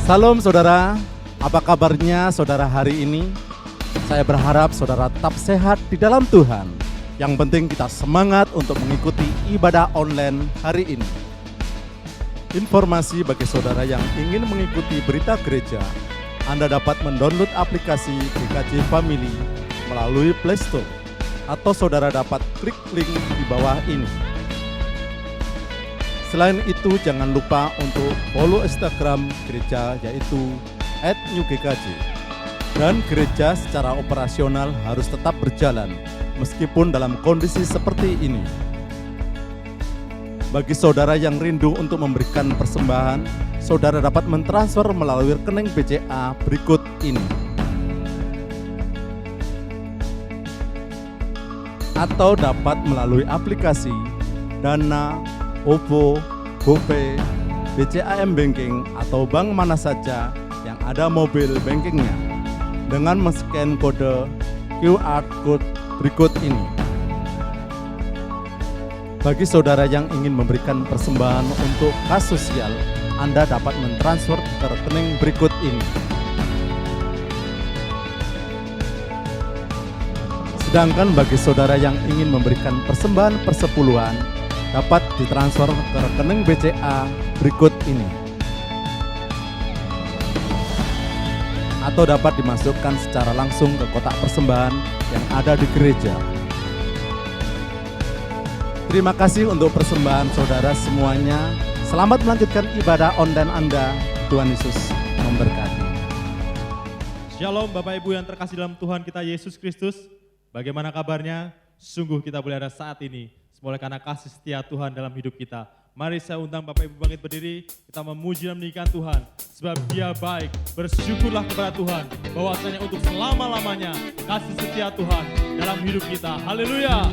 Salam saudara, apa kabarnya saudara hari ini? Saya berharap saudara tetap sehat di dalam Tuhan. Yang penting kita semangat untuk mengikuti ibadah online hari ini. Informasi bagi saudara yang ingin mengikuti berita gereja, Anda dapat mendownload aplikasi GKJ Family melalui Play Store, atau saudara dapat klik link di bawah ini. Selain itu, jangan lupa untuk follow Instagram gereja, yaitu @newgkj. Dan gereja secara operasional harus tetap berjalan, meskipun dalam kondisi seperti ini. Bagi saudara yang rindu untuk memberikan persembahan, saudara dapat mentransfer melalui rekening BCA berikut ini. Atau dapat melalui aplikasi Dana, OVO, GoPay, BCA M-Banking, atau bank mana saja yang ada mobile bankingnya dengan men-scan kode QR Code berikut ini. Bagi saudara yang ingin memberikan persembahan untuk kas sosial, Anda dapat mentransfer ke rekening berikut ini. Sedangkan bagi saudara yang ingin memberikan persembahan persepuluhan, dapat ditransfer ke rekening BCA berikut ini. Atau dapat dimasukkan secara langsung ke kotak persembahan yang ada di gereja. Terima kasih untuk persembahan saudara semuanya. Selamat melanjutkan ibadah online Anda. Tuhan Yesus memberkati. Shalom Bapak Ibu yang terkasih dalam Tuhan kita Yesus Kristus. Bagaimana kabarnya? Sungguh kita boleh ada saat ini, semula karena kasih setia Tuhan dalam hidup kita. Mari saya undang Bapak Ibu bangkit berdiri, kita memuji dan meninggikan Tuhan. Sebab Dia baik, bersyukurlah kepada Tuhan, bahwasanya untuk selama-lamanya kasih setia Tuhan dalam hidup kita. Haleluya.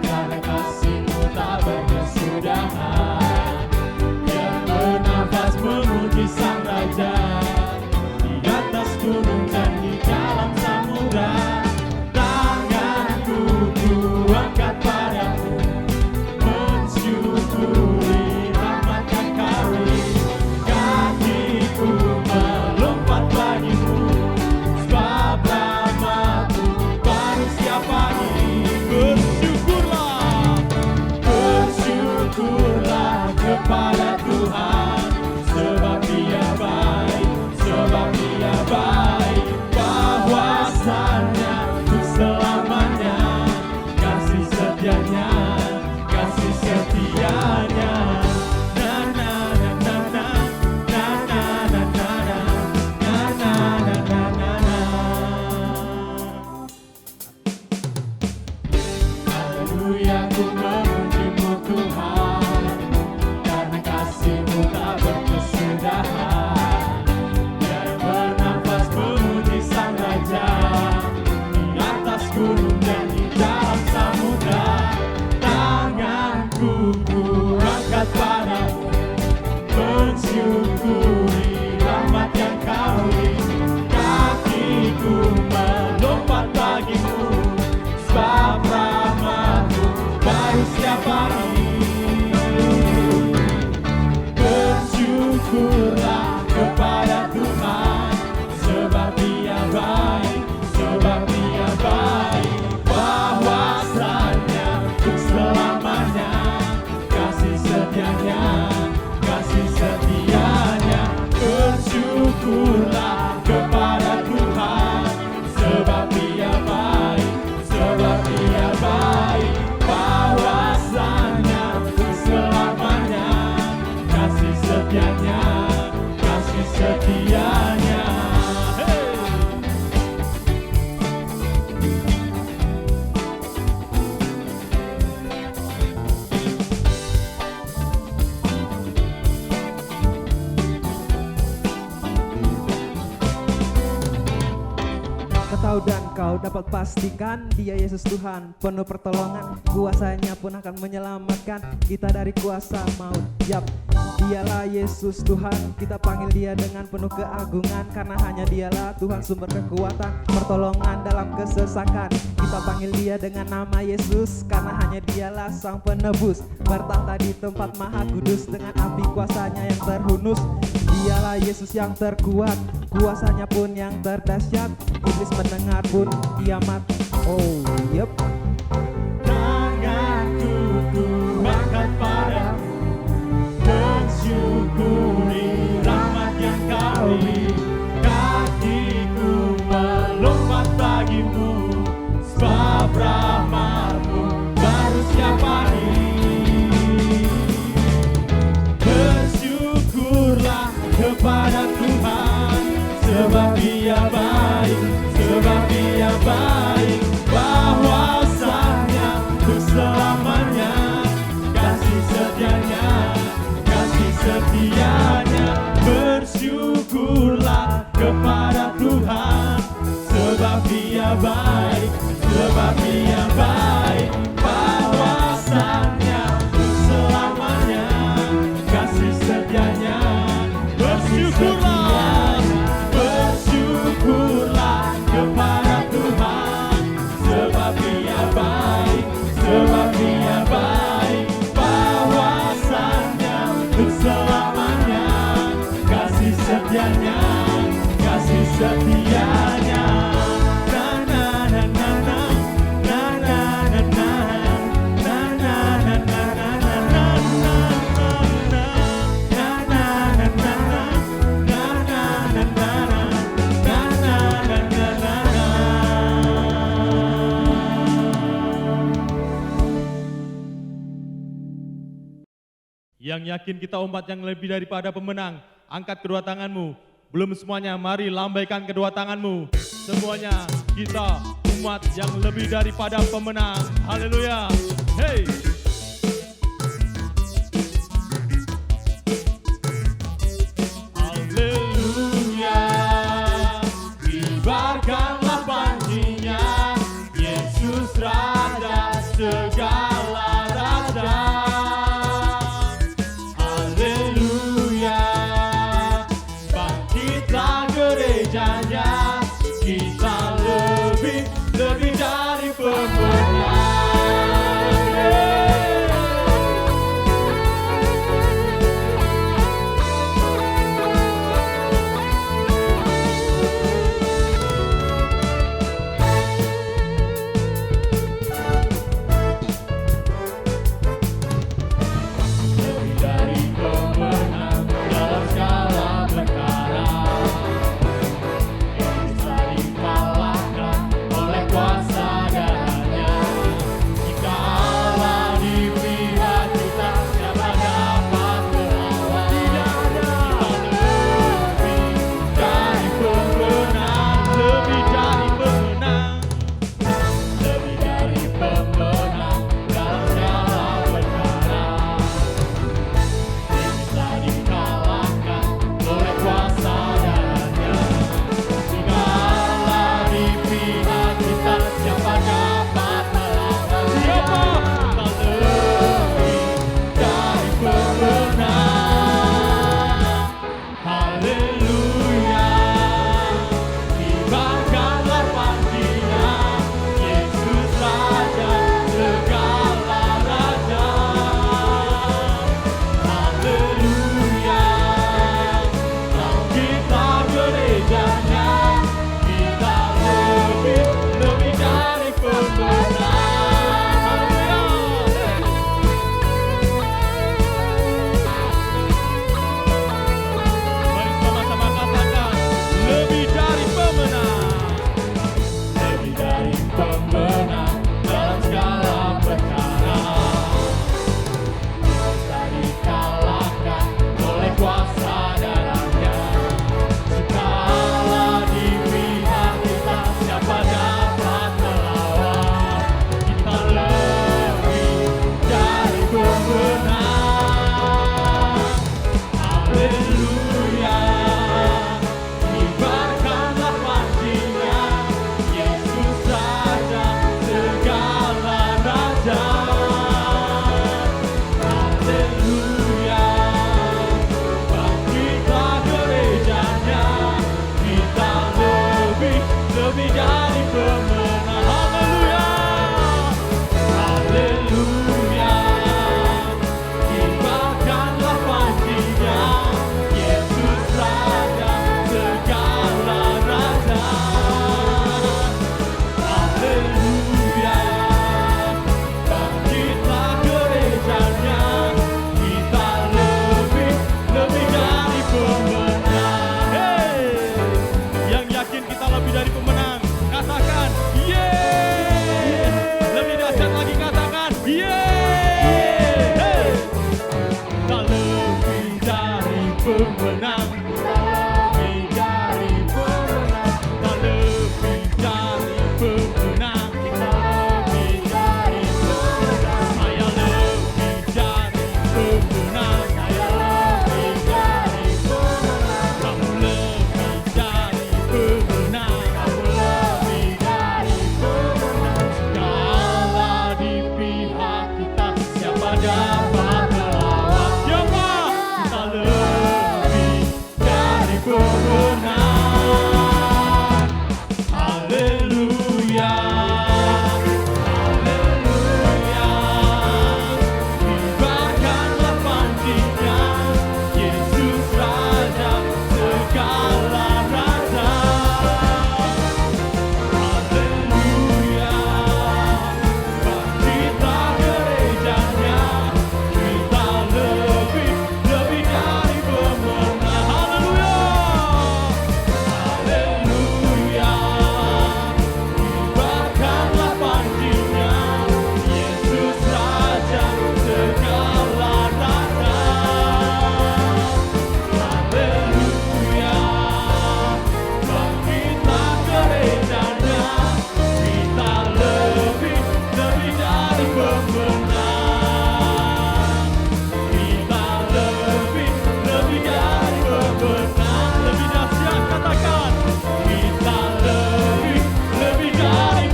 Karena kasih-Mu tak berkesudahan. Kau tahu dan kau dapat pastikan Dia Yesus Tuhan, penuh pertolongan. Kuasanya pun akan menyelamatkan kita dari kuasa maut. Yap, Dialah Yesus Tuhan. Kita panggil Dia dengan penuh keagungan, karena hanya Dialah Tuhan sumber kekuatan, pertolongan dalam kesesakan. Kita panggil Dia dengan nama Yesus, karena hanya Dialah Sang Penebus, bertahta di tempat maha kudus dengan api kuasanya yang terhunus. Dialah Yesus yang terkuat, kuasanya pun yang terdahsyat. Iblis mendengar pun kiamat. Oh, yep. Tanganku ku angkat padamu, mensyukuri rahmat yang Kau beri. Kakiku melompat bagimu, sebab rahmat-Mu baru setiap hari. Bersyukurlah kepada Tuhan, sebab Dia baik, sebab Dia baik. Bahwasanya untuk selamanya, kasih setianya, kasih setianya. Bersyukurlah kepada Tuhan, sebab Dia baik, sebab Dia baik. Bahwasanya untuk selamanya, kasih setianya. Bersyukurlah, bersyukurlah kepada Tuhan, sebab Dia baik, sebab Dia baik. Bahwasanya untuk selamanya, kasih setianya, kasih setianya. Na na na na na, na na na na, na na na na na na na na na, na na na na na, na na na na na, na na na na. Yang yakin kita umat yang lebih daripada pemenang, angkat kedua tanganmu. Belum semuanya, mari lambaikan kedua tanganmu. Semuanya, kita umat yang lebih daripada pemenang. Haleluya. Hey. Haleluya. Kibarkanlah panjinya, Yesus Raja segala raja. Haleluya. Bangkitlah gerejanya, kita lebih dari pemenang.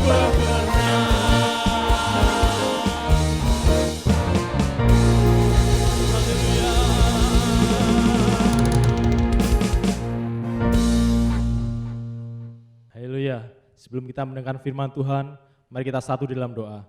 Haleluya. Sebelum kita mendengar firman Tuhan, mari kita satu di dalam doa.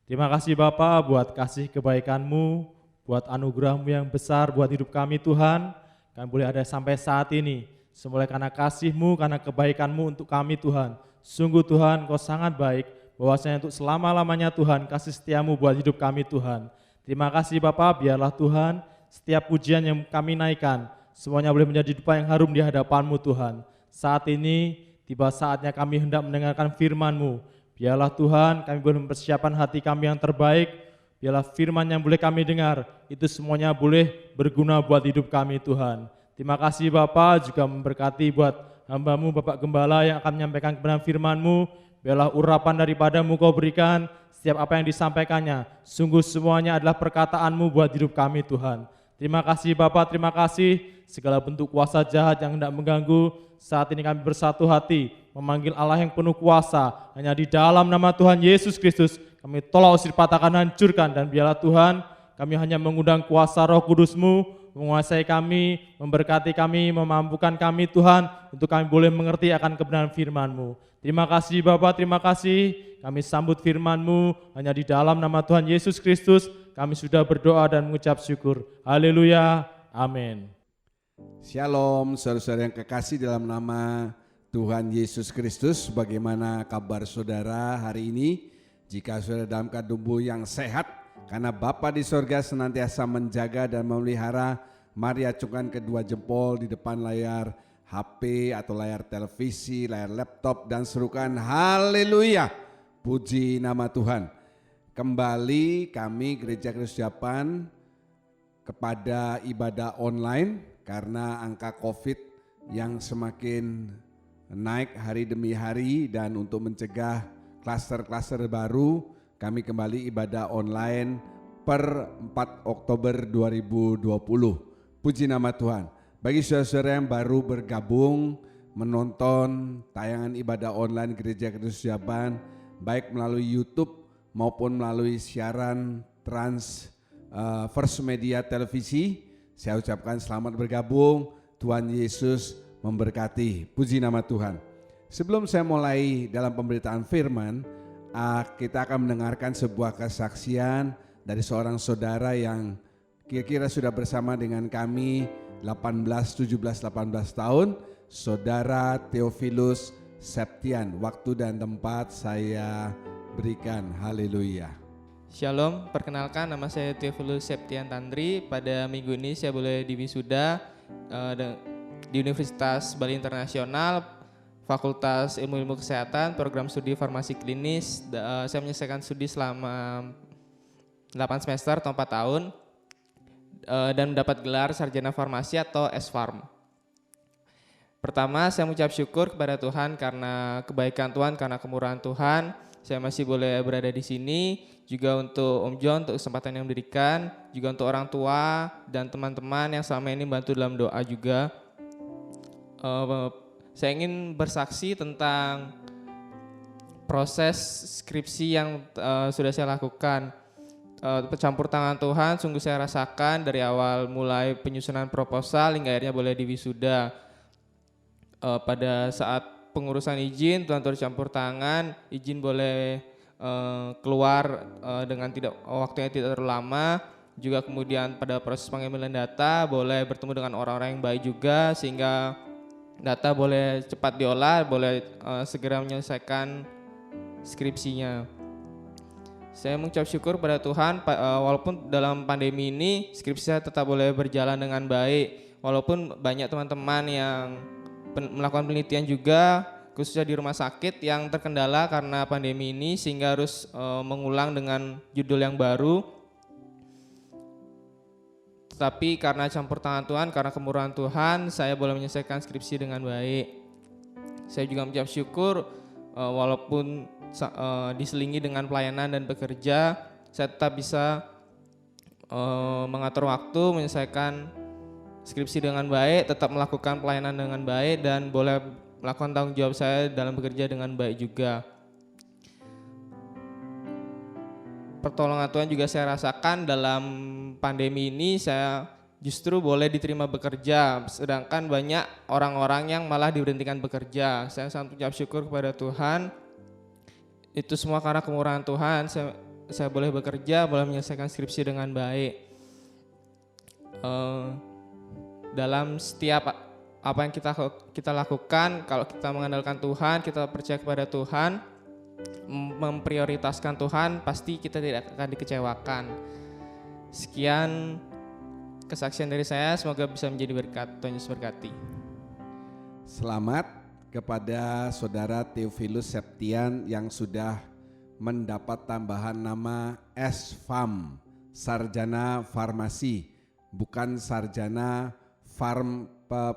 Terima kasih Bapa buat kasih kebaikan-Mu, buat anugerah-Mu yang besar buat hidup kami Tuhan. Kami boleh ada sampai saat ini, semula karena kasih-Mu, karena kebaikan-Mu untuk kami Tuhan. Sungguh Tuhan, Kau sangat baik, bahwasanya untuk selama-lamanya Tuhan, kasih setia-Mu buat hidup kami Tuhan. Terima kasih Bapa, biarlah Tuhan, setiap pujian yang kami naikkan, semuanya boleh menjadi dupa yang harum di hadapan-Mu Tuhan. Saat ini, tiba saatnya kami hendak mendengarkan firman-Mu. Biarlah Tuhan, kami boleh mempersiapkan hati kami yang terbaik. Biarlah firman yang boleh kami dengar, itu semuanya boleh berguna buat hidup kami Tuhan. Terima kasih Bapa, juga memberkati buat hamba-Mu Bapak Gembala yang akan menyampaikan kebenaran firman-Mu. Biarlah urapan daripada-Mu Kau berikan, setiap apa yang disampaikannya, sungguh semuanya adalah perkataan-Mu buat hidup kami Tuhan. Terima kasih Bapa, terima kasih segala bentuk kuasa jahat yang hendak mengganggu. Saat ini kami bersatu hati memanggil Allah yang penuh kuasa, hanya di dalam nama Tuhan Yesus Kristus kami tolak usir, patahkan, hancurkan, dan biarlah Tuhan kami hanya mengundang kuasa Roh Kudus-Mu menguasai kami, memberkati kami, memampukan kami Tuhan untuk kami boleh mengerti akan kebenaran firman-Mu. Terima kasih Bapa, terima kasih. Kami sambut firman-Mu hanya di dalam nama Tuhan Yesus Kristus. Kami sudah berdoa dan mengucap syukur. Haleluya. Amin. Shalom saudara-saudara yang kekasih dalam nama Tuhan Yesus Kristus. Bagaimana kabar saudara hari ini? Jika saudara dalam keadaan tubuh yang sehat, karena Bapa di sorga senantiasa menjaga dan memelihara, mari acungkan kedua jempol di depan layar HP atau layar televisi, layar laptop, dan serukan haleluya, puji nama Tuhan. Kembali kami Gereja Kristus Japan kepada ibadah online karena angka COVID yang semakin naik hari demi hari, dan untuk mencegah klaster-klaster baru, kami kembali ibadah online per 4 Oktober 2020. Puji nama Tuhan. Bagi saudara-saudara yang baru bergabung menonton tayangan ibadah online Gereja Kristus Japan, baik melalui YouTube maupun melalui siaran First Media Televisi, saya ucapkan selamat bergabung. Tuhan Yesus memberkati. Puji nama Tuhan. Sebelum saya mulai dalam pemberitaan firman, kita akan mendengarkan sebuah kesaksian dari seorang saudara yang kira-kira sudah bersama dengan kami 17, 18 tahun, Saudara Theophilus Septian. Waktu dan tempat saya berikan. Haleluya. Shalom, perkenalkan nama saya Theophilus Septian Tandri. Pada minggu ini saya boleh diwisuda di Universitas Bali Internasional, Fakultas Ilmu Kesehatan, program studi farmasi klinis. Saya menyelesaikan studi selama 8 semester atau 4 tahun dan mendapat gelar Sarjana Farmasi atau S-Farm. Pertama, saya mengucap syukur kepada Tuhan karena kebaikan Tuhan, karena kemurahan Tuhan. Saya masih boleh berada di sini, juga untuk Om John untuk kesempatan yang diberikan, juga untuk orang tua dan teman-teman yang selama ini bantu dalam doa juga. Saya ingin bersaksi tentang proses skripsi yang sudah saya lakukan. Campur tangan Tuhan sungguh saya rasakan dari awal mulai penyusunan proposal hingga akhirnya boleh diwisuda. Pada saat pengurusan izin, Tuhan turut campur tangan, izin boleh keluar dengan waktunya tidak terlalu lama. Juga kemudian pada proses pengambilan data boleh bertemu dengan orang-orang yang baik juga, sehingga data boleh cepat diolah, boleh segera menyelesaikan skripsinya. Saya mengucap syukur pada Tuhan, walaupun dalam pandemi ini skripsi saya tetap boleh berjalan dengan baik. Walaupun banyak teman-teman yang melakukan penelitian juga, khususnya di rumah sakit yang terkendala karena pandemi ini, sehingga harus mengulang dengan judul yang baru. Tetapi karena campur tangan Tuhan, karena kemurahan Tuhan, saya boleh menyelesaikan skripsi dengan baik. Saya juga mengucap syukur walaupun diselingi dengan pelayanan dan bekerja, saya tetap bisa mengatur waktu, menyelesaikan skripsi dengan baik, tetap melakukan pelayanan dengan baik, dan boleh melakukan tanggung jawab saya dalam bekerja dengan baik juga. pertolongan Tuhan juga saya rasakan dalam pandemi ini. Saya justru boleh diterima bekerja, sedangkan banyak orang-orang yang malah diberhentikan bekerja. Saya sangat mengucap syukur kepada Tuhan. Itu semua karena kemurahan Tuhan. Saya boleh bekerja, boleh menyelesaikan skripsi dengan baik. Dalam setiap apa yang kita lakukan, kalau kita mengandalkan Tuhan, kita percaya kepada Tuhan, memprioritaskan Tuhan, pasti kita tidak akan dikecewakan. Sekian kesaksian dari saya, semoga bisa menjadi berkat. Tuhan Yesus berkati. Selamat kepada Saudara Theophilus Septian yang sudah mendapat tambahan nama S.Farm, Sarjana Farmasi, bukan Sarjana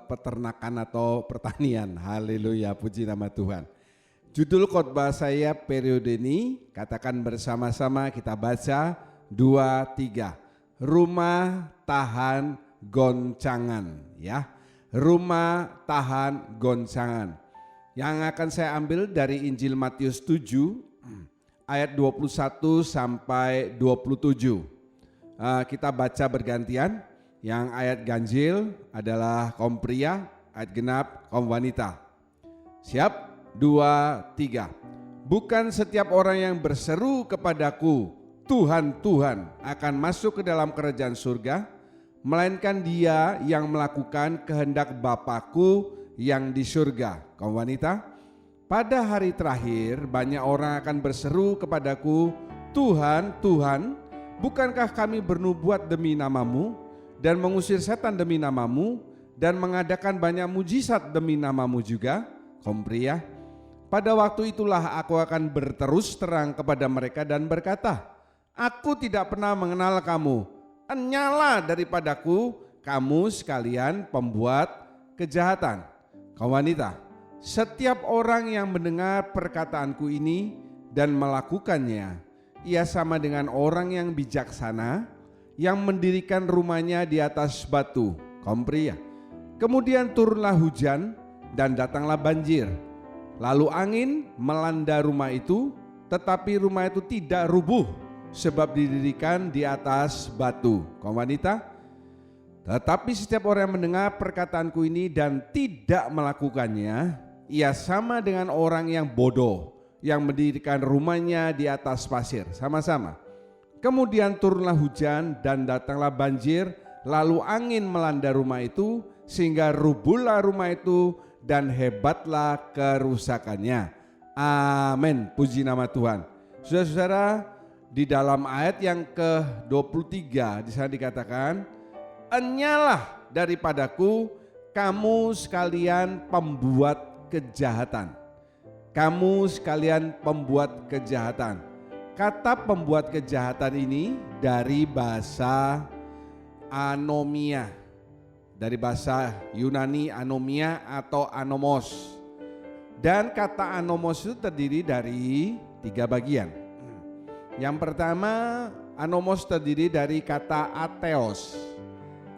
Peternakan atau Pertanian. Haleluya, puji nama Tuhan. Judul khotbah saya periode ini, katakan bersama-sama, kita baca 2-3. Rumah tahan goncangan, ya. Rumah tahan goncangan. Yang akan saya ambil dari Injil Matius 7 ayat 21 sampai 27. Kita baca bergantian. Yang ayat ganjil adalah kaum pria, ayat genap kaum wanita. Siap? 2-3. Bukan setiap orang yang berseru kepadaku, Tuhan, Tuhan, akan masuk ke dalam kerajaan surga, melainkan dia yang melakukan kehendak Bapakku yang di surga. Kaum wanita, pada hari terakhir banyak orang akan berseru kepadaku, Tuhan, Tuhan, bukankah kami bernubuat demi namamu dan mengusir setan demi namamu dan mengadakan banyak mujizat demi namamu juga? Kaum pria, pada waktu itulah aku akan berterus terang kepada mereka dan berkata, aku tidak pernah mengenal kamu, enyala daripadaku kamu sekalian pembuat kejahatan. Kaum wanita, setiap orang yang mendengar perkataanku ini dan melakukannya, ia sama dengan orang yang bijaksana yang mendirikan rumahnya di atas batu. Kaum pria, kemudian turunlah hujan dan datanglah banjir. Lalu angin melanda rumah itu, tetapi rumah itu tidak rubuh sebab didirikan di atas batu. Kaum wanita, tetapi setiap orang yang mendengar perkataanku ini dan tidak melakukannya, ia sama dengan orang yang bodoh yang mendirikan rumahnya di atas pasir. Sama-sama. Kemudian turunlah hujan dan datanglah banjir, lalu angin melanda rumah itu sehingga rubuhlah rumah itu dan hebatlah kerusakannya. Amin. Puji nama Tuhan. Saudara-saudara, di dalam ayat yang ke-23 di sana dikatakan, enyalah daripadaku kamu sekalian pembuat kejahatan. Kamu sekalian pembuat kejahatan. Kata pembuat kejahatan ini dari bahasa anomia, dari bahasa Yunani anomia atau anomos. Dan kata anomos itu terdiri dari 3 bagian. Yang pertama, anomos terdiri dari kata atheos.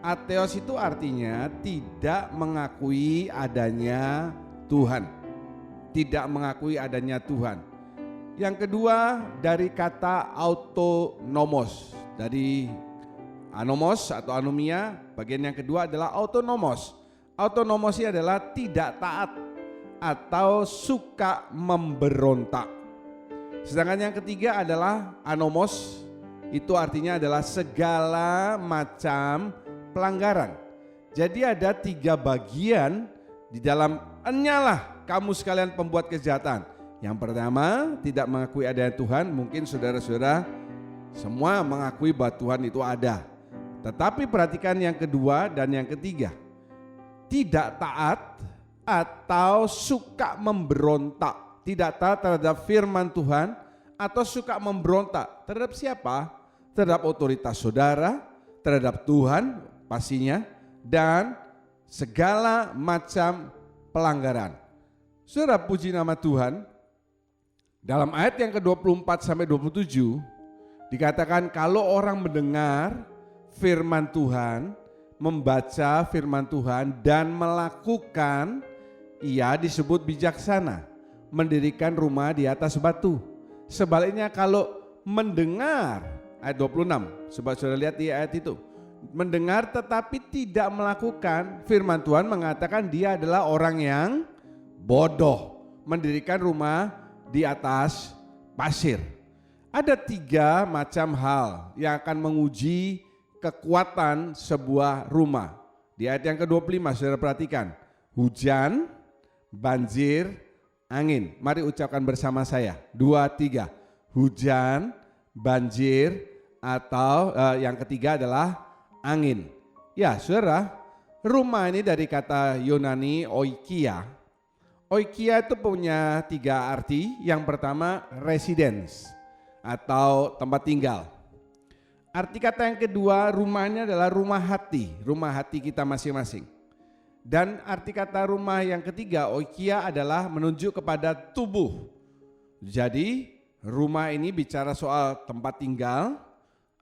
Atheos itu artinya tidak mengakui adanya Tuhan. Tidak mengakui adanya Tuhan. Yang kedua dari kata autonomos. Dari anomos atau anomia, bagian yang kedua adalah autonomos. Autonomos ini adalah tidak taat atau suka memberontak. Sedangkan yang ketiga adalah anomos, itu artinya adalah segala macam pelanggaran. Jadi ada 3 bagian di dalam enyalah kamu sekalian pembuat kejahatan. Yang pertama, tidak mengakui adanya Tuhan. Mungkin saudara-saudara semua mengakui bahwa Tuhan itu ada. Tetapi perhatikan yang kedua dan yang ketiga. Tidak taat atau suka memberontak. Tidak taat terhadap firman Tuhan atau suka memberontak. Terhadap siapa? Terhadap otoritas saudara, terhadap Tuhan pastinya, dan segala macam pelanggaran. Saudara, puji nama Tuhan. Dalam ayat yang ke-24 sampai 27 dikatakan kalau orang mendengar firman Tuhan, membaca firman Tuhan dan melakukan, ia disebut bijaksana, mendirikan rumah di atas batu. Sebaliknya kalau mendengar, ayat 26, coba saudara lihat di ayat itu. Mendengar tetapi tidak melakukan, firman Tuhan mengatakan dia adalah orang yang bodoh, mendirikan rumah di atas pasir. Ada 3 macam hal yang akan menguji kekuatan sebuah rumah. Di ayat yang ke-25 saudara perhatikan, hujan, banjir, angin. Mari ucapkan bersama saya, 2, 3. Hujan, banjir, atau yang ketiga adalah angin. Ya saudara, rumah ini dari kata Yunani oikia. Oikia itu punya 3 arti. Yang pertama residence atau tempat tinggal. Arti kata yang kedua, rumahnya adalah rumah hati kita masing-masing. Dan arti kata rumah yang ketiga, oikia, adalah menunjuk kepada tubuh. Jadi rumah ini bicara soal tempat tinggal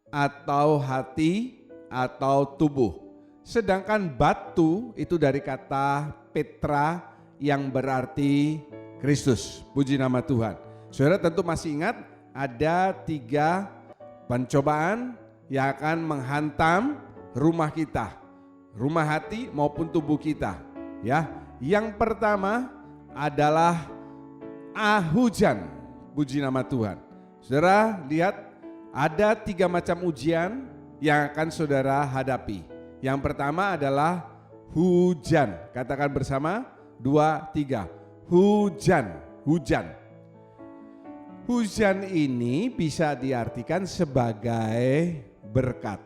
atau hati atau tubuh. Sedangkan batu itu dari kata Petra yang berarti Kristus. Puji nama Tuhan. Saudara tentu masih ingat ada 3 pencobaan yang akan menghantam rumah kita, rumah hati maupun tubuh kita. Ya, yang pertama adalah hujan. Puji nama Tuhan. Saudara lihat ada 3 macam ujian yang akan saudara hadapi. Yang pertama adalah hujan. Katakan bersama, 2, 3. Hujan. Hujan ini bisa diartikan sebagai berkat.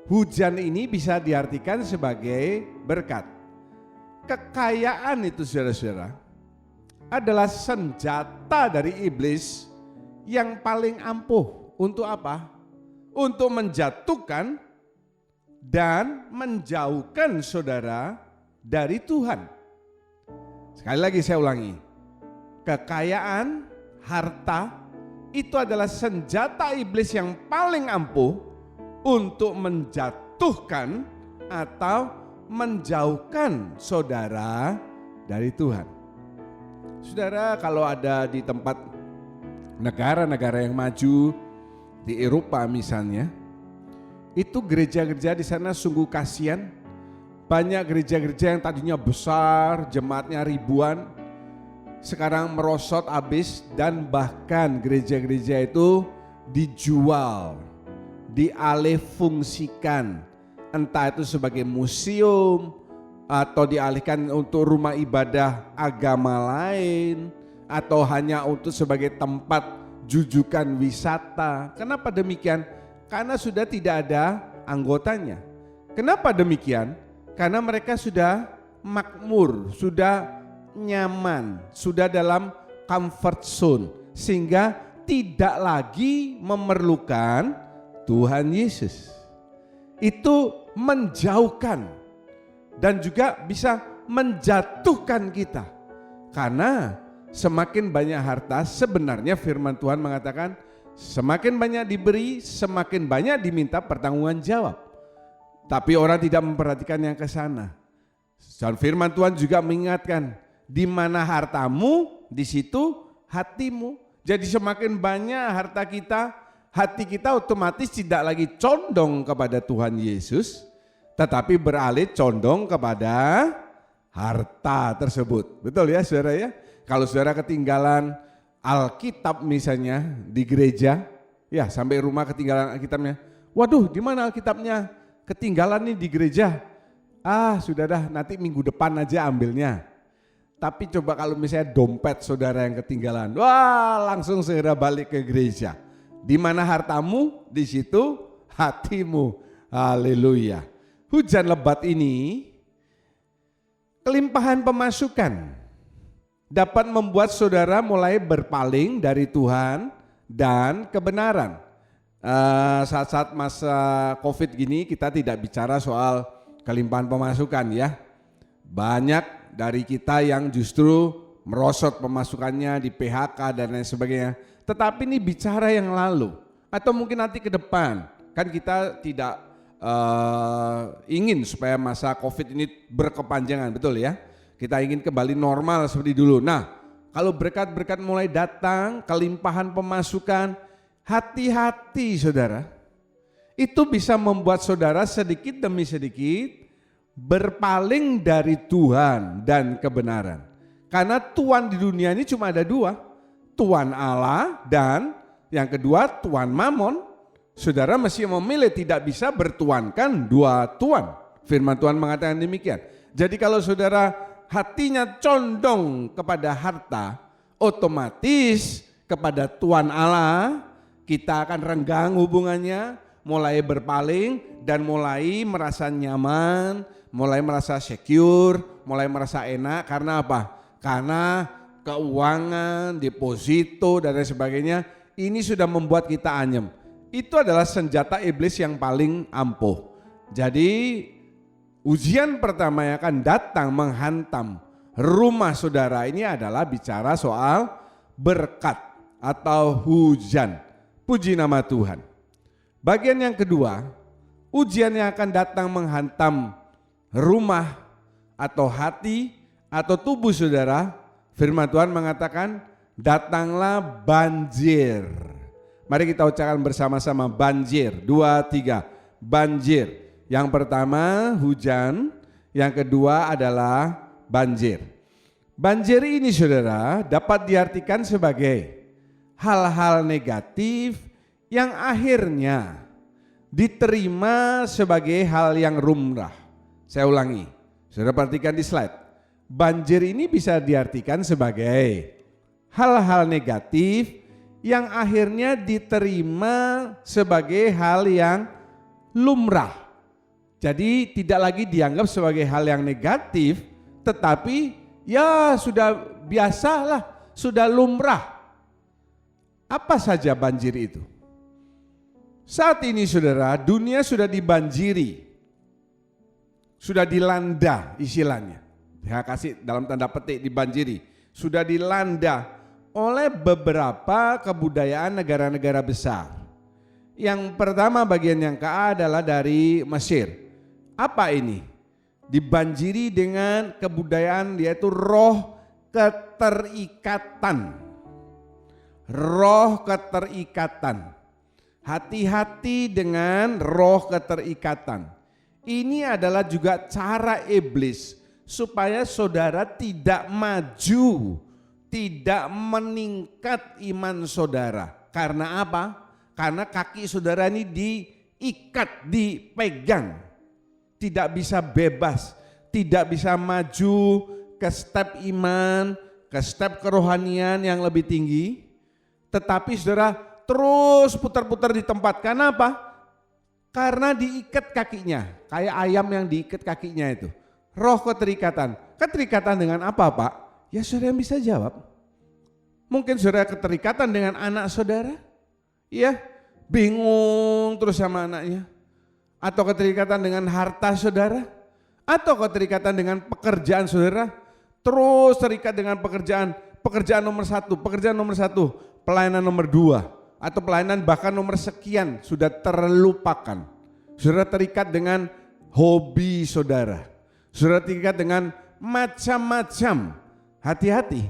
Hujan ini bisa diartikan sebagai berkat. Kekayaan itu saudara-saudara adalah senjata dari iblis yang paling ampuh. Untuk apa? Untuk menjatuhkan dan menjauhkan saudara dari Tuhan. Sekali lagi saya ulangi. Kekayaan, harta itu adalah senjata iblis yang paling ampuh untuk menjatuhkan atau menjauhkan saudara dari Tuhan. Saudara, kalau ada di tempat negara-negara yang maju di Eropa misalnya, itu gereja-gereja di sana sungguh kasihan. Banyak gereja-gereja yang tadinya besar, jemaatnya ribuan, sekarang merosot habis, dan bahkan gereja-gereja itu dijual, dialihfungsikan, entah itu sebagai museum atau dialihkan untuk rumah ibadah agama lain atau hanya untuk sebagai tempat jujukan wisata. Kenapa demikian? Karena sudah tidak ada anggotanya. Kenapa demikian? Karena mereka sudah makmur, sudah nyaman, sudah dalam comfort zone, sehingga tidak lagi memerlukan Tuhan Yesus. Itu menjauhkan dan juga bisa menjatuhkan kita. Karena semakin banyak harta, sebenarnya firman Tuhan mengatakan semakin banyak diberi, semakin banyak diminta pertanggungan jawab. Tapi orang tidak memperhatikan yang ke sana. Dan firman Tuhan juga mengingatkan, di mana hartamu, di situ hatimu. Jadi semakin banyak harta kita, hati kita otomatis tidak lagi condong kepada Tuhan Yesus, tetapi beralih condong kepada harta tersebut. Betul ya saudara ya? Kalau saudara ketinggalan Alkitab misalnya di gereja, ya sampai rumah ketinggalan Alkitabnya. Waduh, di mana Alkitabnya? Ketinggalan nih di gereja. Sudah dah, nanti minggu depan aja ambilnya. Tapi coba kalau misalnya dompet saudara yang ketinggalan, langsung segera balik ke gereja. Di mana hartamu, di situ hatimu. Haleluya. Hujan lebat ini, kelimpahan pemasukan dapat membuat saudara mulai berpaling dari Tuhan dan kebenaran. Saat-saat masa COVID gini kita tidak bicara soal kelimpahan pemasukan ya. Banyak dari kita yang justru merosot pemasukannya, di PHK dan lain sebagainya. Tetapi ini bicara yang lalu atau mungkin nanti ke depan. Kan kita tidak ingin supaya masa COVID ini berkepanjangan, betul ya? Kita ingin kembali normal seperti dulu. Nah, Kalau berkat-berkat mulai datang, kelimpahan pemasukan, hati-hati saudara. Itu bisa membuat saudara sedikit demi sedikit berpaling dari Tuhan dan kebenaran. Karena Tuhan di dunia ini cuma ada dua, Tuhan Allah dan yang kedua Tuhan Mamon. Saudara mesti memilih, tidak bisa bertuankan dua Tuhan. Firman Tuhan mengatakan demikian. Jadi kalau saudara hatinya condong kepada harta, otomatis kepada Tuhan Allah kita akan renggang hubungannya, mulai berpaling dan mulai merasa nyaman, mulai merasa secure, mulai merasa enak. Karena apa? Karena keuangan, deposito dan lain sebagainya ini sudah membuat kita anyem. Itu adalah senjata iblis yang paling ampuh. Jadi ujian pertama yang akan datang menghantam rumah saudara ini adalah bicara soal berkat atau hujan. Puji nama Tuhan. Bagian yang kedua, ujian yang akan datang menghantam rumah atau hati atau tubuh saudara, firman Tuhan mengatakan datanglah banjir. Mari kita ucapkan bersama-sama banjir. 2, 3, banjir. Yang pertama hujan, yang kedua adalah banjir. Banjir ini saudara dapat diartikan sebagai hal-hal negatif yang akhirnya diterima sebagai hal yang lumrah. Saya ulangi, saudara perhatikan di slide. Banjir ini bisa diartikan sebagai hal-hal negatif yang akhirnya diterima sebagai hal yang lumrah. Jadi tidak lagi dianggap sebagai hal yang negatif, tetapi ya sudah biasalah, sudah lumrah. Apa saja banjir itu? Saat ini saudara, dunia sudah dibanjiri, sudah dilanda istilahnya. Saya kasih dalam tanda petik dibanjiri, sudah dilanda oleh beberapa kebudayaan negara-negara besar. Yang pertama bagian yang A adalah dari Mesir. Apa ini? Dibanjiri dengan kebudayaan yaitu roh keterikatan. Roh keterikatan. Hati-hati dengan roh keterikatan. Ini adalah juga cara iblis supaya saudara tidak maju, tidak meningkat iman saudara. Karena apa? Karena kaki saudara ini diikat, dipegang. Tidak bisa bebas, tidak bisa maju ke step iman, ke step kerohanian yang lebih tinggi. Tetapi saudara terus putar-putar di tempat. Karena apa? Karena diikat kakinya, kayak ayam yang diikat kakinya itu. Roh keterikatan. Keterikatan dengan apa Pak? Ya saudara yang bisa jawab. Mungkin saudara keterikatan dengan anak saudara. Iya, bingung terus sama anaknya. Atau keterikatan dengan harta saudara. Atau keterikatan dengan pekerjaan saudara. Terus terikat dengan pekerjaan nomor satu, pelayanan nomor 2. Atau pelayanan bahkan nomor sekian sudah terlupakan. Saudara terikat dengan hobi saudara. Saudara terikat dengan macam-macam. Hati-hati.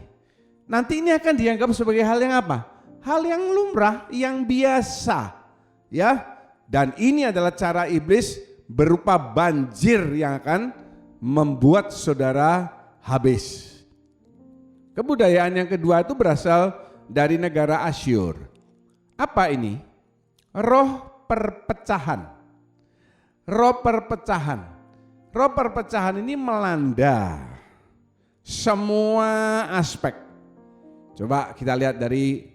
Nanti ini akan dianggap sebagai hal yang apa? Hal yang lumrah, yang biasa. Ya. Dan ini adalah cara iblis berupa banjir yang akan membuat saudara habis. Kebudayaan yang kedua itu berasal dari negara Asyur. Apa ini? Roh perpecahan. Roh perpecahan. Roh perpecahan ini melanda semua aspek. Coba kita lihat dari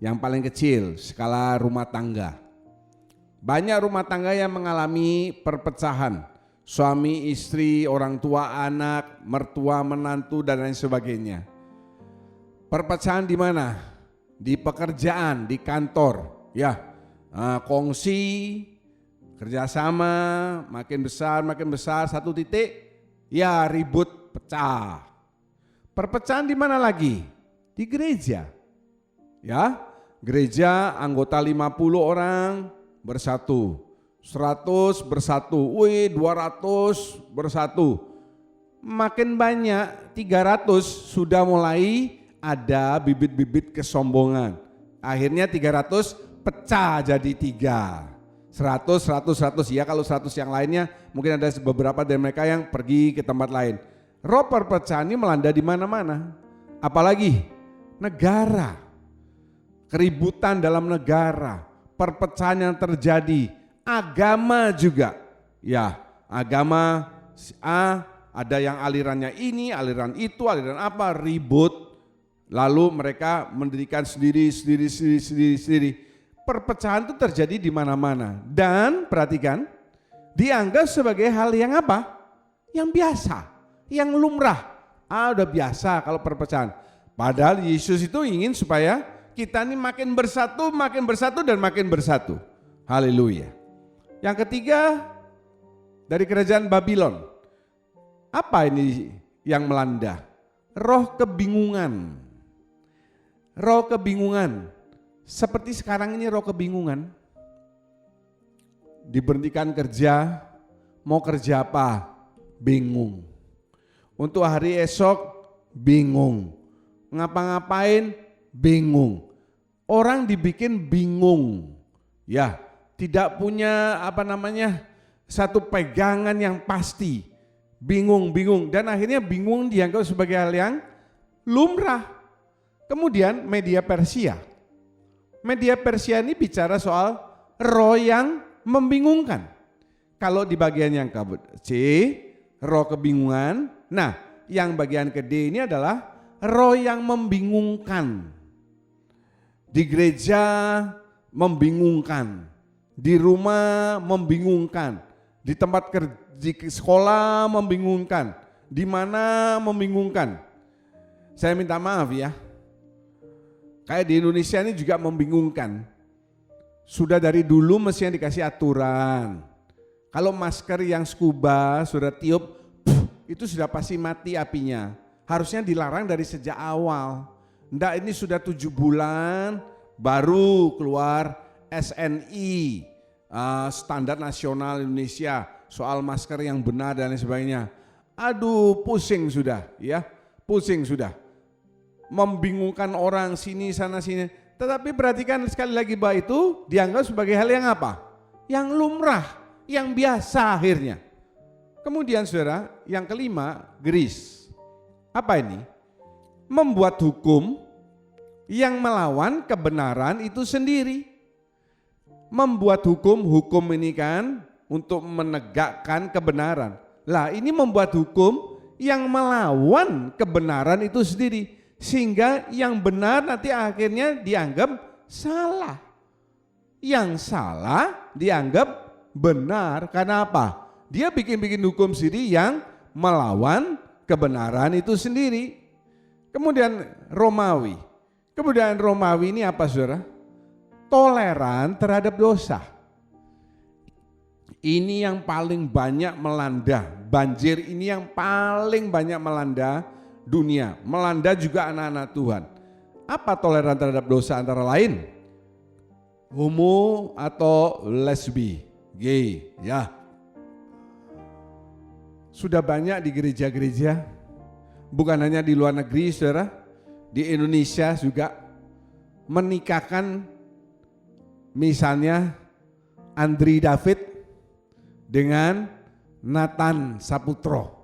yang paling kecil, skala rumah tangga. Banyak rumah tangga yang mengalami perpecahan. Suami, istri, orang tua, anak, mertua, menantu dan lain sebagainya. Perpecahan di mana? Di pekerjaan, di kantor, ya, kongsi, kerjasama, makin besar, satu titik, ya ribut, pecah. Perpecahan di mana lagi? Di gereja, ya, gereja anggota 50 orang bersatu, 100 bersatu, 200 bersatu. Makin banyak, 300 sudah mulai ada bibit-bibit kesombongan. Akhirnya 300 pecah jadi 3. 100 ya, kalau 100 yang lainnya mungkin ada beberapa dari mereka yang pergi ke tempat lain. Roh perpecahan ini melanda di mana-mana. Apalagi negara, keributan dalam negara, perpecahan yang terjadi, agama juga. Ya, agama A, ada yang alirannya ini, aliran itu, aliran apa, ribut. Lalu mereka mendirikan sendiri. Perpecahan itu terjadi di mana-mana. Dan perhatikan, dianggap sebagai hal yang apa? Yang biasa, yang lumrah. Udah biasa kalau perpecahan. Padahal Yesus itu ingin supaya kita ini makin bersatu dan makin bersatu. Haleluya. Yang ketiga, dari kerajaan Babylon. Apa ini yang melanda? Roh kebingungan. Roh kebingungan. Seperti sekarang ini roh kebingungan. Diberhentikan kerja, mau kerja apa? Bingung. Untuk hari esok, bingung. Ngapa-ngapain, bingung. Orang dibikin bingung. Ya, tidak punya satu pegangan yang pasti. Bingung. Dan akhirnya bingung dianggap sebagai hal yang lumrah. Kemudian media Persia. Media Persia ini bicara soal roh yang membingungkan. Kalau di bagian yang C, roh kebingungan. Nah, yang bagian ke D ini adalah roh yang membingungkan. Di gereja membingungkan, di rumah membingungkan, di tempat kerja, di sekolah membingungkan, di mana membingungkan. Saya minta maaf ya. Kayak di Indonesia ini juga membingungkan. Sudah dari dulu mestinya dikasih aturan. Kalau masker yang scuba sudah tiup, itu sudah pasti mati apinya. Harusnya dilarang dari sejak awal. Nggak, ini sudah 7 bulan baru keluar SNI, Standar Nasional Indonesia, soal masker yang benar dan lain sebagainya. Aduh, pusing sudah ya, pusing sudah. Membingungkan orang sini sana sini. Tetapi perhatikan sekali lagi bahwa itu dianggap sebagai hal yang apa? Yang lumrah, yang biasa akhirnya. Kemudian saudara, yang kelima, Greece. Apa ini? Membuat hukum yang melawan kebenaran itu sendiri. Membuat hukum ini kan untuk menegakkan kebenaran. Lah, ini membuat hukum yang melawan kebenaran itu sendiri. Sehingga yang benar nanti akhirnya dianggap salah. Yang salah dianggap benar. Karena apa? Dia bikin hukum sendiri yang melawan kebenaran itu sendiri. Kemudian Romawi. Kemudian Romawi ini apa saudara? Toleran terhadap dosa. Ini yang paling banyak melanda. Banjir ini yang paling banyak melanda dunia, melanda juga anak-anak Tuhan. Apa toleran terhadap dosa antara lain? Homo atau lesbi, gay, ya. Sudah banyak di gereja-gereja, bukan hanya di luar negeri saudara, di Indonesia juga menikahkan misalnya Andri David dengan Nathan Saputro.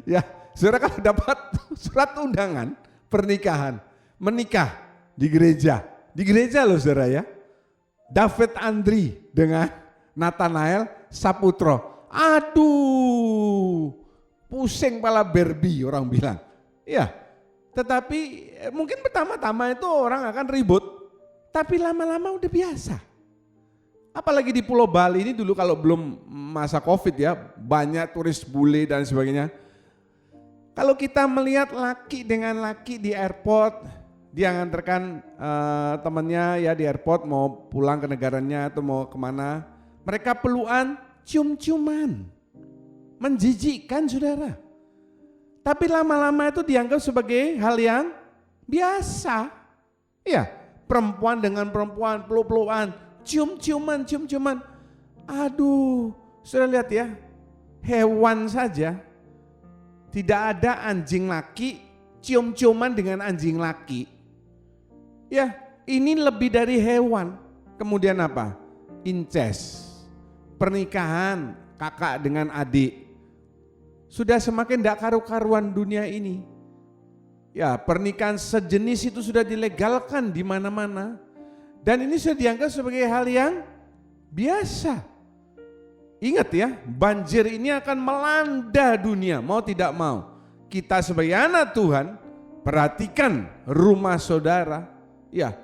Ya, saudara kalau dapat surat undangan pernikahan, menikah di gereja loh saudara ya. David Andri dengan Nathanael Saputro. Aduh, pusing pala Barbie orang bilang. Ya, tetapi mungkin pertama-tama itu orang akan ribut, tapi lama-lama udah biasa. Apalagi di Pulau Bali ini dulu kalau belum masa Covid ya, banyak turis bule dan sebagainya. Kalau kita melihat laki dengan laki di airport, dia nganterkan temannya ya di airport mau pulang ke negaranya atau mau kemana, mereka pelukan, cium-ciuman, menjijikkan saudara. Tapi lama-lama itu dianggap sebagai hal yang biasa. Ya, perempuan dengan perempuan, peluk-pelukan, cium-ciuman. Aduh, sudah lihat ya, hewan saja. Tidak ada anjing laki cium-ciuman dengan anjing laki. Ya, ini lebih dari hewan. Kemudian apa? Incest, pernikahan kakak dengan adik. Sudah semakin tidak karu-karuan dunia ini. Ya, pernikahan sejenis itu sudah dilegalkan di mana-mana. Dan ini sudah dianggap sebagai hal yang biasa. Ingat ya, banjir ini akan melanda dunia, mau tidak mau. Kita sebagai anak Tuhan, perhatikan rumah saudara. Ya,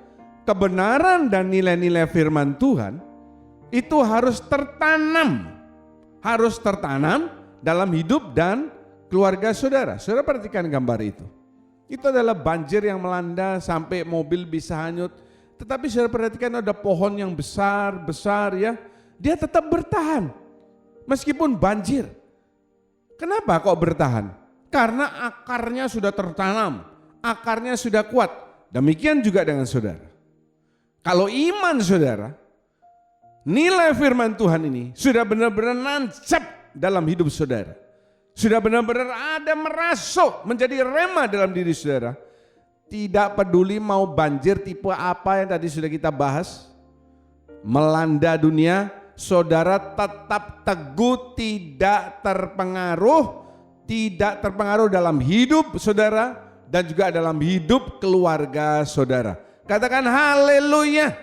kebenaran dan nilai-nilai firman Tuhan itu harus tertanam dalam hidup dan keluarga saudara. Saudara perhatikan gambar itu. Itu adalah banjir yang melanda sampai mobil bisa hanyut. Tetapi saudara perhatikan ada pohon yang besar ya. Dia tetap bertahan meskipun banjir. Kenapa kok bertahan? Karena akarnya sudah tertanam, akarnya sudah kuat. Demikian juga dengan saudara. Kalau iman saudara, nilai firman Tuhan ini sudah benar-benar nancap dalam hidup saudara. Sudah benar-benar ada merasuk menjadi rema dalam diri saudara. Tidak peduli mau banjir tipe apa yang tadi sudah kita bahas, melanda dunia, saudara tetap teguh, tidak terpengaruh dalam hidup saudara dan juga dalam hidup keluarga saudara. Katakan haleluya.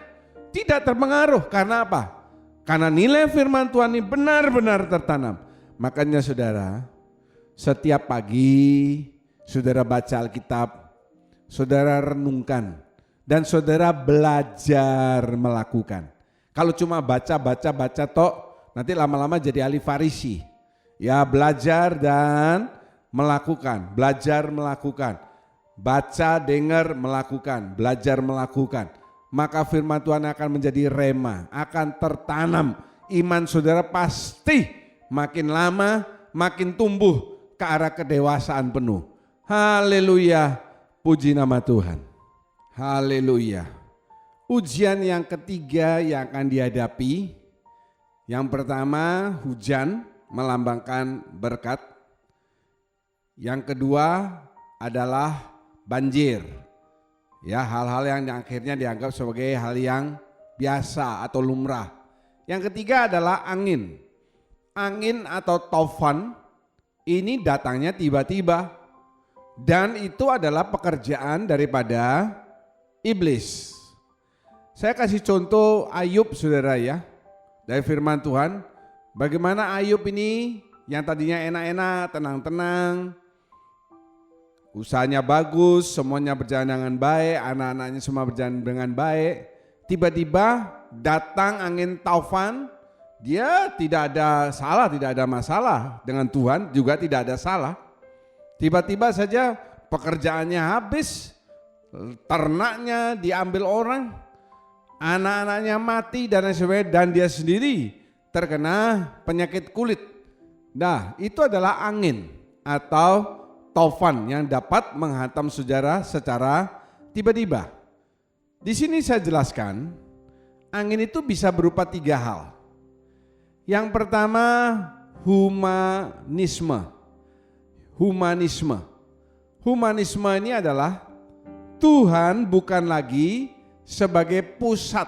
Tidak terpengaruh, karena apa? Karena nilai firman Tuhan ini benar-benar tertanam. Makanya saudara, setiap pagi saudara baca Alkitab, saudara renungkan, dan saudara belajar melakukan. Kalau cuma baca tok, nanti lama-lama jadi ahli Farisi. Ya, belajar dan melakukan, belajar melakukan. Baca, dengar, melakukan, belajar melakukan. Maka firman Tuhan akan menjadi rema, akan tertanam. Iman saudara pasti makin lama makin tumbuh ke arah kedewasaan penuh. Haleluya, puji nama Tuhan. Haleluya. Ujian yang ketiga yang akan dihadapi, yang pertama hujan melambangkan berkat. Yang kedua adalah banjir. Ya, hal-hal yang akhirnya dianggap sebagai hal yang biasa atau lumrah. Yang ketiga adalah angin. Angin atau taufan ini datangnya tiba-tiba. Dan itu adalah pekerjaan daripada iblis. Saya kasih contoh Ayub saudara ya. Dari firman Tuhan. Bagaimana Ayub ini yang tadinya enak-enak, tenang-tenang. Usahanya bagus, semuanya berjalan dengan baik, anak-anaknya semua berjalan dengan baik. Tiba-tiba datang angin taufan, dia tidak ada salah, tidak ada masalah. Dengan Tuhan juga tidak ada salah. Tiba-tiba saja pekerjaannya habis, ternaknya diambil orang, anak-anaknya mati dan lain sebagainya, dan dia sendiri terkena penyakit kulit. Nah, itu adalah angin atau taufan yang dapat menghantam saudara secara tiba-tiba. Di sini saya jelaskan, angin itu bisa berupa 3 hal. Yang pertama, humanisme. Humanisme ini adalah Tuhan bukan lagi sebagai pusat.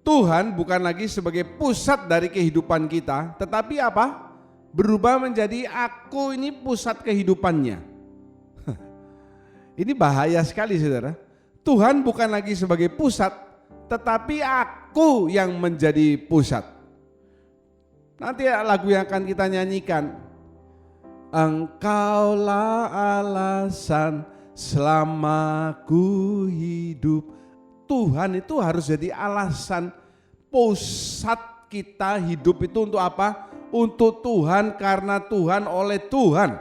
Tuhan bukan lagi sebagai pusat dari kehidupan kita, tetapi apa? Berubah menjadi aku ini pusat kehidupannya. Ini bahaya sekali saudara. Tuhan bukan lagi sebagai pusat, tetapi aku yang menjadi pusat. Nanti lagu yang akan kita nyanyikan, Engkaulah alasan selamaku hidup. Tuhan itu harus jadi alasan, pusat kita hidup itu untuk apa? Untuk Tuhan, karena Tuhan, oleh Tuhan.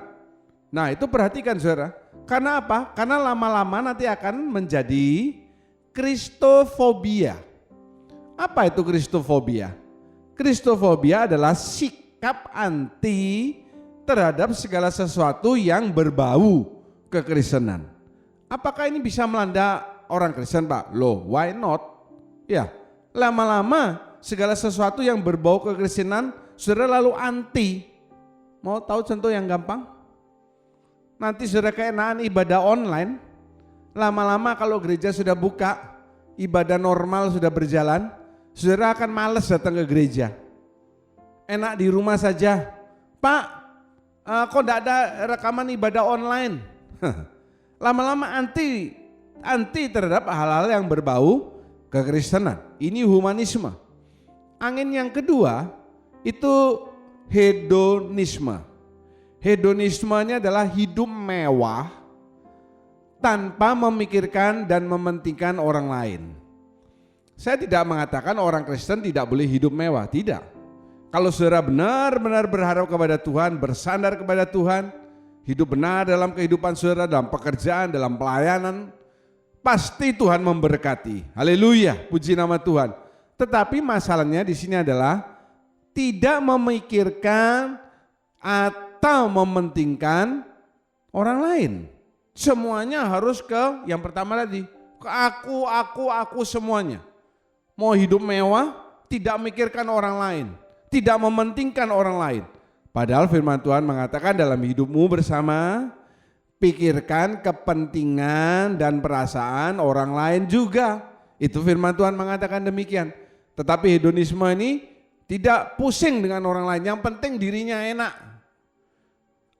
Nah itu perhatikan saudara. Karena apa? Karena lama-lama nanti akan menjadi kristofobia. Apa itu kristofobia? Kristofobia adalah sikap anti terhadap segala sesuatu yang berbau kekristenan. Apakah ini bisa melanda orang Kristen Pak? Loh, why not? Ya, lama-lama segala sesuatu yang berbau kekristenan saudara lalu anti. Mau tahu contoh yang gampang? nanti saudara keenaan ibadah online. Lama-lama kalau gereja sudah buka, ibadah normal sudah berjalan, saudara akan males datang ke gereja. Enak di rumah saja. Pak, kok enggak ada rekaman ibadah online? Lama-lama anti terhadap hal-hal yang berbau kekristenan. Ini humanisme. Angin yang kedua itu hedonisme. Hedonismenya adalah hidup mewah tanpa memikirkan dan mementingkan orang lain. Saya tidak mengatakan orang Kristen tidak boleh hidup mewah, tidak. Kalau saudara benar-benar berharap kepada Tuhan, bersandar kepada Tuhan, hidup benar dalam kehidupan saudara, dalam pekerjaan, dalam pelayanan, pasti Tuhan memberkati. Haleluya, puji nama Tuhan. Tetapi masalahnya di sini adalah tidak memikirkan atau mementingkan orang lain. Semuanya harus ke yang pertama tadi, ke aku semuanya. Mau hidup mewah, tidak memikirkan orang lain, tidak mementingkan orang lain. Padahal firman Tuhan mengatakan dalam hidupmu bersama, pikirkan kepentingan dan perasaan orang lain juga. Itu firman Tuhan mengatakan demikian. Tetapi hedonisme ini tidak pusing dengan orang lain, yang penting dirinya enak.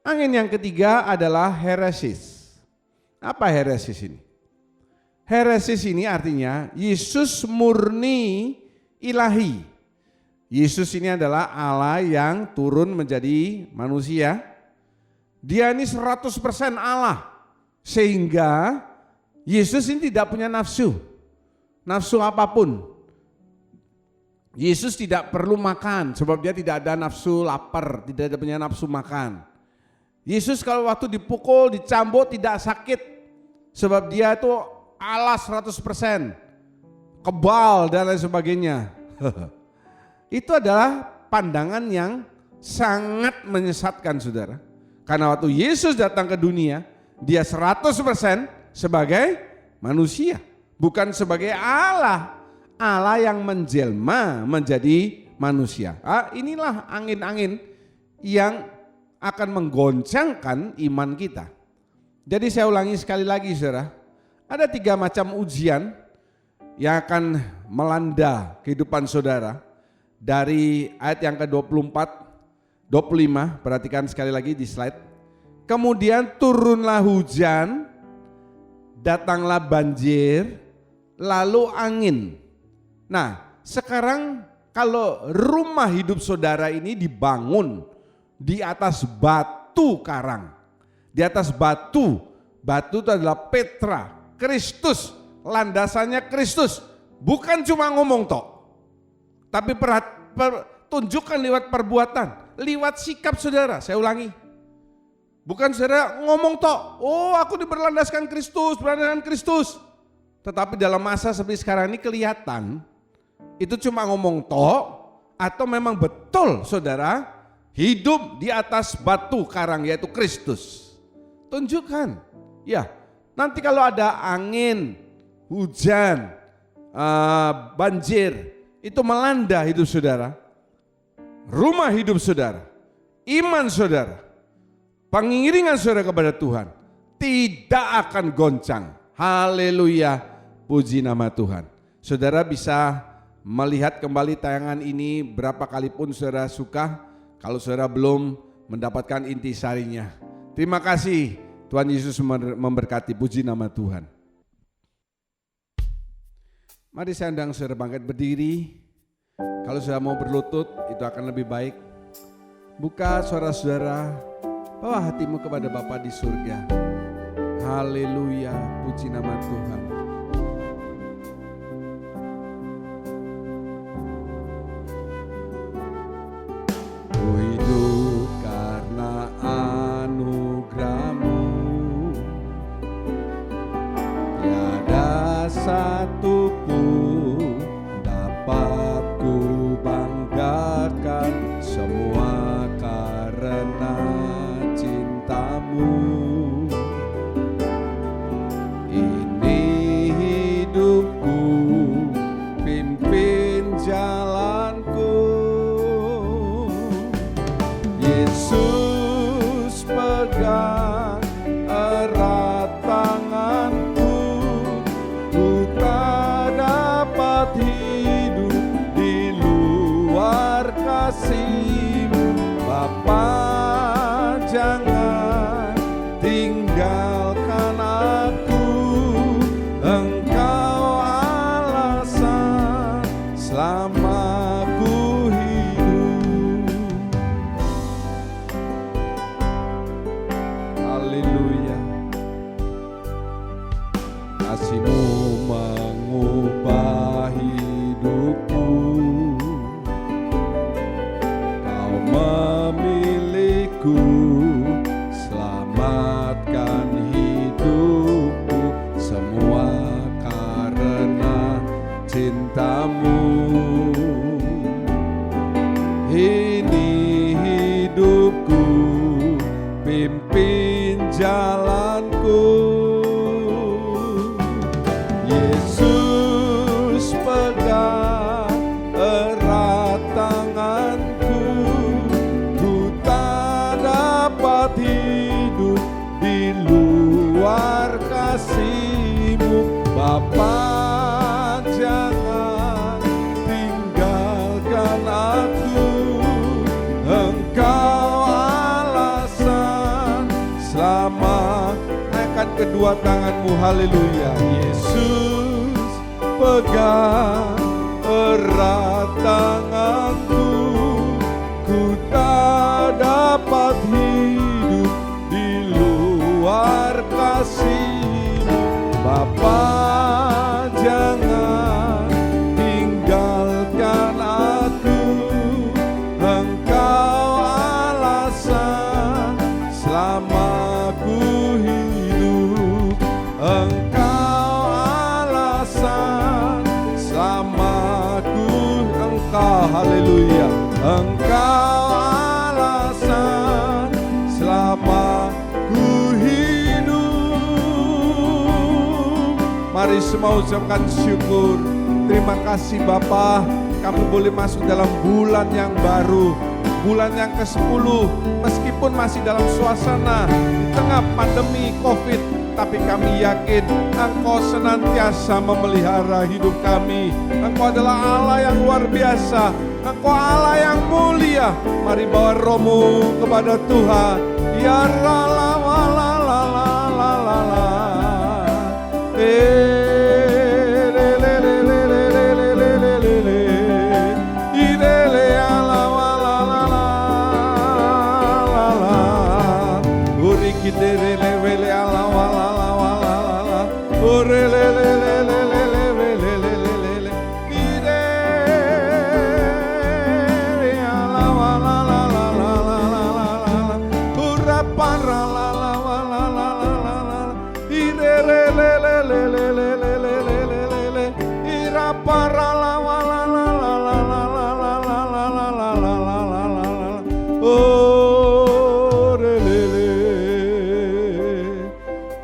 Angin yang ketiga adalah heresis. Apa heresis ini? Heresis ini artinya Yesus murni ilahi. Yesus ini adalah Allah yang turun menjadi manusia. Dia ini 100% Allah. Sehingga Yesus ini tidak punya nafsu apapun. Yesus tidak perlu makan sebab dia tidak ada nafsu lapar, tidak ada punya nafsu makan. Yesus kalau waktu dipukul, dicambuk tidak sakit sebab dia itu Allah 100%, kebal dan lain sebagainya. Itu adalah pandangan yang sangat menyesatkan saudara. Karena waktu Yesus datang ke dunia, dia 100% sebagai manusia, bukan sebagai Allah. Allah yang menjelma menjadi manusia. Inilah angin-angin yang akan menggoncangkan iman kita. Jadi saya ulangi sekali lagi saudara, ada 3 macam ujian yang akan melanda kehidupan saudara. Dari ayat yang ke-24, 25, perhatikan sekali lagi di slide. Kemudian turunlah hujan, datanglah banjir, lalu angin. Nah, sekarang kalau rumah hidup saudara ini dibangun di atas batu karang, di atas batu itu adalah Petra, Kristus, landasannya Kristus, bukan cuma ngomong tok, tapi tunjukkan lewat perbuatan, lewat sikap saudara. Saya ulangi, bukan saudara ngomong tok, oh aku berlandaskan Kristus, tetapi dalam masa seperti sekarang ini kelihatan itu cuma ngomong tok atau memang betul saudara hidup di atas batu karang yaitu Kristus. Tunjukkan. Ya, nanti kalau ada angin, hujan, banjir, itu melanda hidup saudara, rumah hidup saudara, iman saudara, pengiringan saudara kepada Tuhan tidak akan goncang. Haleluya, puji nama Tuhan. Saudara bisa melihat kembali tayangan ini berapa kali pun saudara suka, kalau saudara belum mendapatkan intisarinya. Terima kasih, Tuhan Yesus memberkati, puji nama Tuhan. Mari saya undang saudara bangkit berdiri. Kalau saudara mau berlutut itu akan lebih baik. Buka suara saudara, bawa hatimu kepada Bapa di surga. Haleluya, puji nama Tuhan. Ku hidup karena anugerah-Mu, tiada satu pun dapat ku banggakan, semua karena cinta-Mu. Ini hidupku, pimpin jalanku. Yesus pegang kasih-Mu mengubah hidupku. Kau memilihku, selamatkan hidupku, semua karena cinta-Mu. Ini hidupku, pimpin jalanku. Yesus pegang erat tanganku, ku tak dapat hidup di luar kasih-Mu. Bapa, jangan tinggalkan aku, Engkau alasan selamat. Naikkan kedua tanganmu, haleluya. Yesus pegang erat tanganku, ku tak dapat hidup di luar kasih-Mu. Bapa, jangan tinggalkan aku, Engkau alasan selama ku hidup, Engkau alasan selama ku, Engkau, haleluya, Engkau alasan selama ku hidup. Mari semua ucapkan syukur. Terima kasih Bapa, kami boleh masuk dalam bulan yang baru, bulan yang ke-10, meskipun masih dalam suasana di tengah pandemi COVID, tapi kami yakin Engkau senantiasa memelihara hidup kami. Engkau adalah Allah yang luar biasa, Engkau Allah yang mulia. Mari bawa rohmu kepada Tuhan. Ya la la la la la la la la.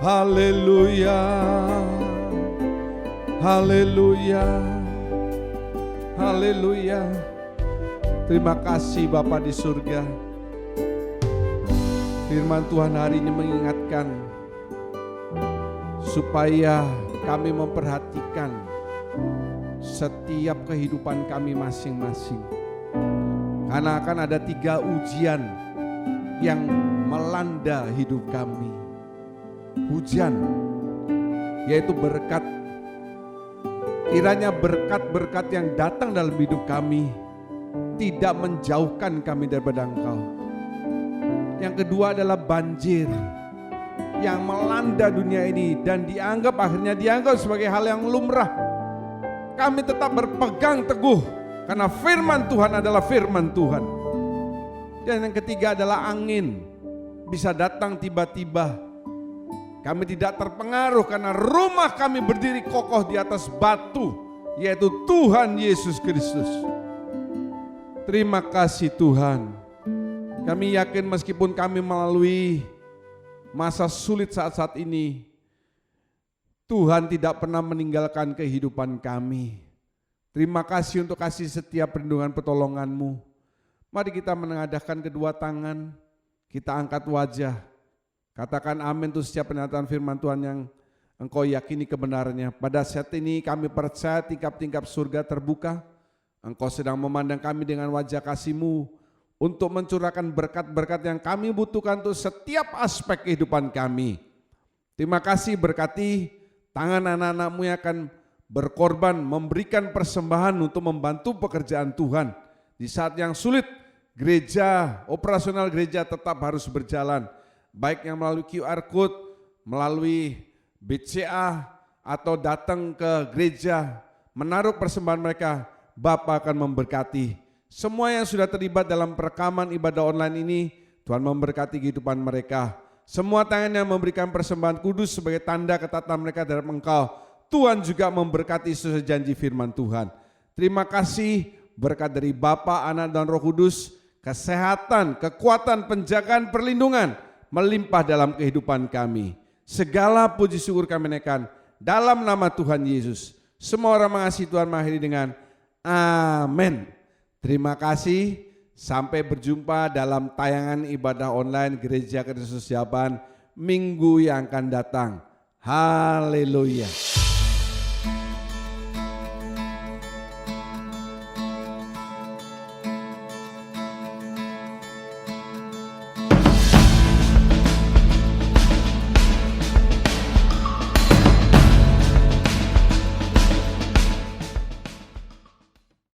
Haleluya, haleluya, haleluya. Terima kasih Bapa di surga. Firman Tuhan hari ini mengingatkan supaya kami memperhatikan setiap kehidupan kami masing-masing. Karena akan ada 3 ujian yang melanda hidup kami. Hujan, yaitu berkat. Kiranya berkat-berkat yang datang dalam hidup kami tidak menjauhkan kami daripada Engkau. Yang kedua adalah banjir yang melanda dunia ini dan akhirnya dianggap sebagai hal yang lumrah. Kami tetap berpegang teguh karena firman Tuhan adalah firman Tuhan. Dan yang ketiga adalah angin, bisa datang tiba-tiba. Kami tidak terpengaruh karena rumah kami berdiri kokoh di atas batu, yaitu Tuhan Yesus Kristus. Terima kasih Tuhan. Kami yakin meskipun kami melalui masa sulit saat-saat ini, Tuhan tidak pernah meninggalkan kehidupan kami. Terima kasih untuk kasih setiap perlindungan pertolongan-Mu. Mari kita menengadahkan kedua tangan, kita angkat wajah. Katakan amin untuk setiap pernyataan firman Tuhan yang engkau yakini kebenarannya. Pada saat ini kami percaya tingkap-tingkap surga terbuka. Engkau sedang memandang kami dengan wajah kasih-Mu untuk mencurahkan berkat-berkat yang kami butuhkan untuk setiap aspek kehidupan kami. Terima kasih, berkati tangan anak-anak-Mu yang akan berkorban, memberikan persembahan untuk membantu pekerjaan Tuhan. Di saat yang sulit, gereja, operasional gereja tetap harus berjalan. Baik yang melalui QR Code, melalui BCA, atau datang ke gereja menaruh persembahan mereka, Bapa akan memberkati. Semua yang sudah terlibat dalam perekaman ibadah online ini, Tuhan memberkati kehidupan mereka. Semua tangan yang memberikan persembahan kudus sebagai tanda ketatan mereka terhadap Engkau, Tuhan juga memberkati sesuai janji firman Tuhan. Terima kasih berkat dari Bapa, Anak, dan Roh Kudus, kesehatan, kekuatan, penjagaan, perlindungan melimpah dalam kehidupan kami. Segala puji syukur kami naikkan dalam nama Tuhan Yesus. Semua orang mengasihi Tuhan mengakhiri dengan amin. Terima kasih. Sampai berjumpa dalam tayangan ibadah online Gereja Kristus Jaban minggu yang akan datang. Haleluya.